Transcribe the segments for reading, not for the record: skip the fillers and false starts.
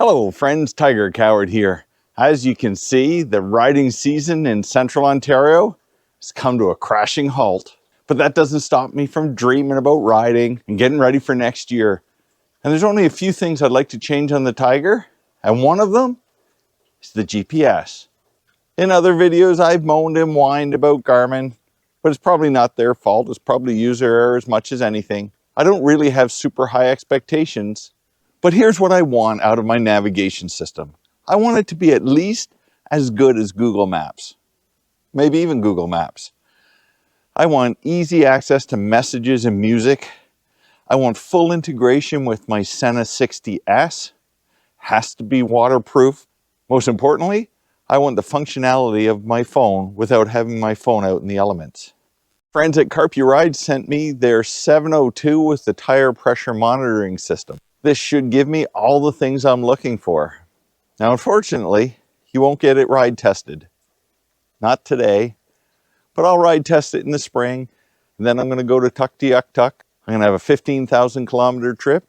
Hello friends, Tiger Coward here. As you can see, the riding season in Central Ontario has come to a crashing halt. But that doesn't stop me from dreaming about riding and getting ready for next year. And there's only a few things I'd like to change on the Tiger, and one of them is the GPS. In other videos, I've moaned and whined about Garmin, but it's probably not their fault. It's probably user error as much as anything. I don't really have super high expectations. But here's what I want out of my navigation system. I want it to be at least as good as Google Maps, maybe even Google Maps. I want easy access to messages and music. I want full integration with my Sena 60S. Has to be waterproof. Most importantly, I want the functionality of my phone without having my phone out in the elements. Friends at Carpuride sent me their 702 with the tire pressure monitoring system. This should give me all the things I'm looking for. Now, unfortunately, you won't get it ride tested. Not today, but I'll ride test it in the spring. And then I'm going to go to Tuktoyaktuk. I'm going to have a 15,000 kilometer trip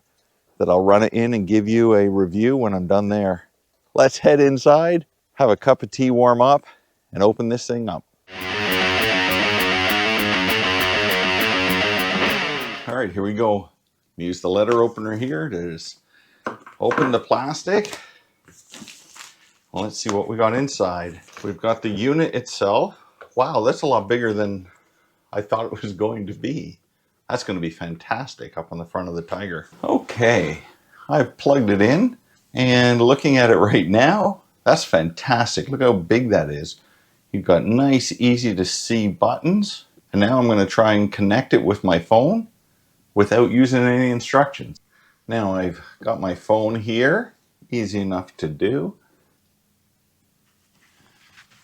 that I'll run it in and give you a review when I'm done there. Let's head inside, have a cup of tea, warm up, and open this thing up. All right, here we go. Use the letter opener here to just open the plastic. Well, let's see what we got inside. We've got the unit itself. Wow, that's a lot bigger than I thought it was going to be. That's going to be fantastic up on the front of the Tiger. Okay, I've plugged it in, and looking at it right now, that's fantastic. Look how big that is. You've got nice, easy to see buttons. And now I'm going to try and connect it with my phone without using any instructions. Now I've got my phone here, easy enough to do.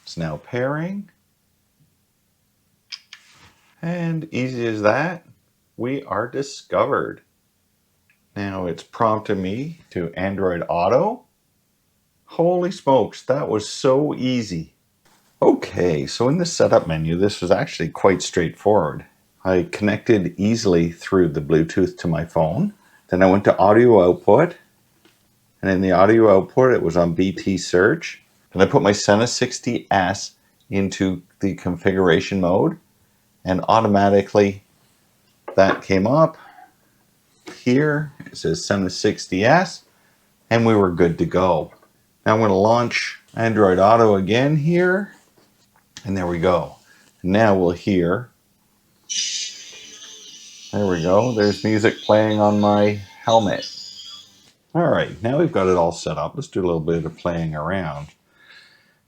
It's now pairing. And easy as that, we are discovered. Now it's prompted me to Android Auto. Holy smokes, that was so easy. Okay, so in the setup menu, this was actually quite straightforward. I connected easily through the Bluetooth to my phone. Then I went to audio output. And in the audio output, it was on BT search. And I put my Sena 60S into the configuration mode. And automatically that came up. Here it says Sena 60S. And we were good to go. Now I'm going to launch Android Auto again here. And there we go. Now we'll hear. There we go. There's music playing on my helmet. All right, now we've got it all set up. Let's do a little bit of playing around.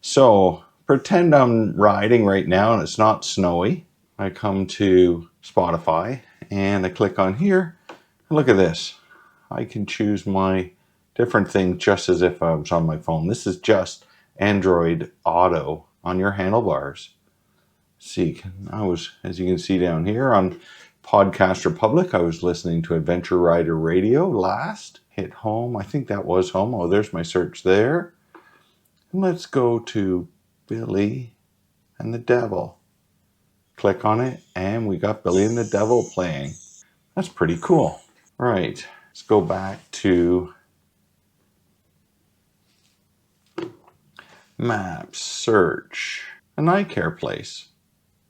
So pretend I'm riding right now and it's not snowy. I come to Spotify and I click on here. And look at this. I can choose my different thing just as if I was on my phone. This is just Android Auto on your handlebars. See, as you can see down here on Podcast Republic, I was listening to Adventure Rider Radio last. Hit home. I think that was home. Oh, there's my search there. And let's go to Billy and the Devil. Click on it, and we got Billy and the Devil playing. That's pretty cool. All right, let's go back to Maps, Search, an eye care place.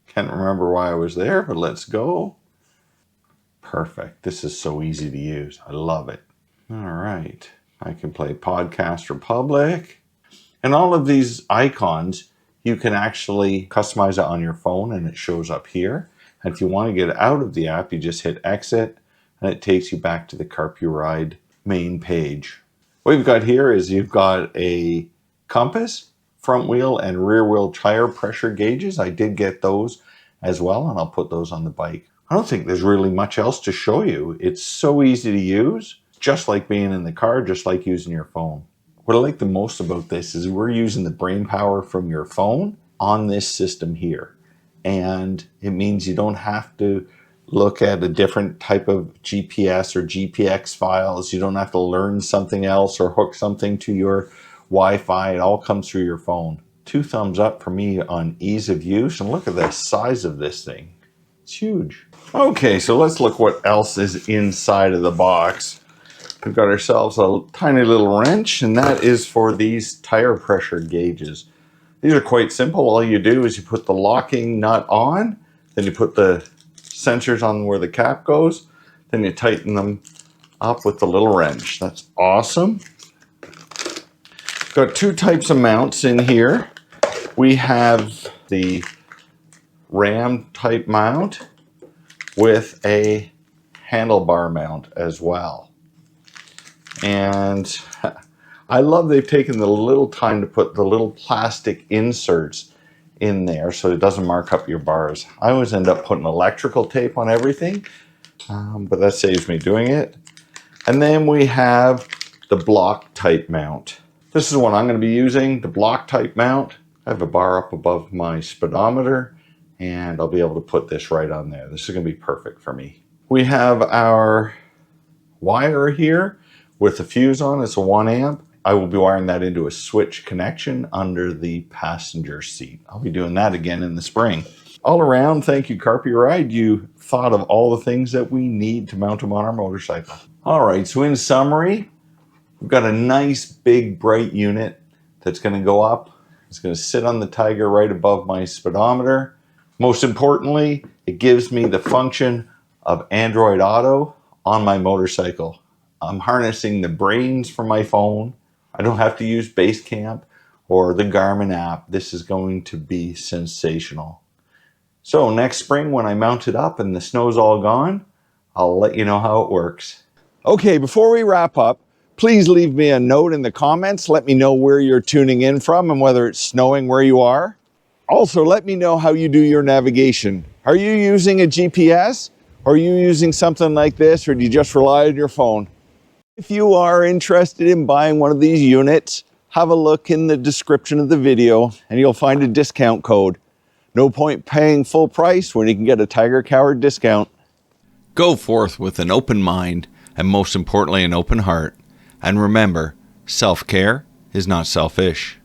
Can't remember why I was there, but let's go. Perfect. This is so easy to use. I love it. All right. I can play Podcast Republic. And all of these icons, you can actually customize it on your phone and it shows up here. And if you want to get out of the app, you just hit exit and it takes you back to the Carpuride main page. What you've got here is you've got a compass, front wheel and rear wheel tire pressure gauges. I did get those as well, and I'll put those on the bike. I don't think there's really much else to show you. It's so easy to use, just like being in the car, just like using your phone. What I like the most about this is we're using the brain power from your phone on this system here. And it means you don't have to look at a different type of GPS or GPX files. You don't have to learn something else or hook something to your Wi-Fi. It all comes through your phone. 2 thumbs up for me on ease of use. And look at the size of this thing. It's huge. Okay, so let's look what else is inside of the box. We've got ourselves a tiny little wrench, and that is for these tire pressure gauges. These are quite simple. All you do is you put the locking nut on, then you put the sensors on where the cap goes, then you tighten them up with the little wrench. That's awesome. Got two types of mounts in here. We have the ram type mount with a handlebar mount as well. And I love they've taken the little time to put the little plastic inserts in there so it doesn't mark up your bars. I always end up putting electrical tape on everything, but that saves me doing it. And then we have the block type mount. This is what I'm going to be using, the block type mount. I have a bar up above my speedometer, and I'll be able to put this right on there. This is going to be perfect for me. We have our wire here with the fuse on. It's a 1 amp. I will be wiring that into a switch connection under the passenger seat. I'll be doing that again in the spring. All around, thank you, Carpuride. You thought of all the things that we need to mount them on our motorcycle. All right, so in summary, we've got a nice big bright unit that's going to go up. It's going to sit on the Tiger right above my speedometer. Most importantly, it gives me the function of Android Auto on my motorcycle. I'm harnessing the brains from my phone. I don't have to use Basecamp or the Garmin app. This is going to be sensational. So next spring when I mount it up and the snow's all gone, I'll let you know how it works. Okay, before we wrap up, please leave me a note in the comments. Let me know where you're tuning in from and whether it's snowing where you are. Also, let me know how you do your navigation. Are you using a GPS? Or are you using something like this, or do you just rely on your phone? If you are interested in buying one of these units, have a look in the description of the video and you'll find a discount code. No point paying full price when you can get a Tiger Coward discount. Go forth with an open mind and most importantly an open heart. And remember, self-care is not selfish.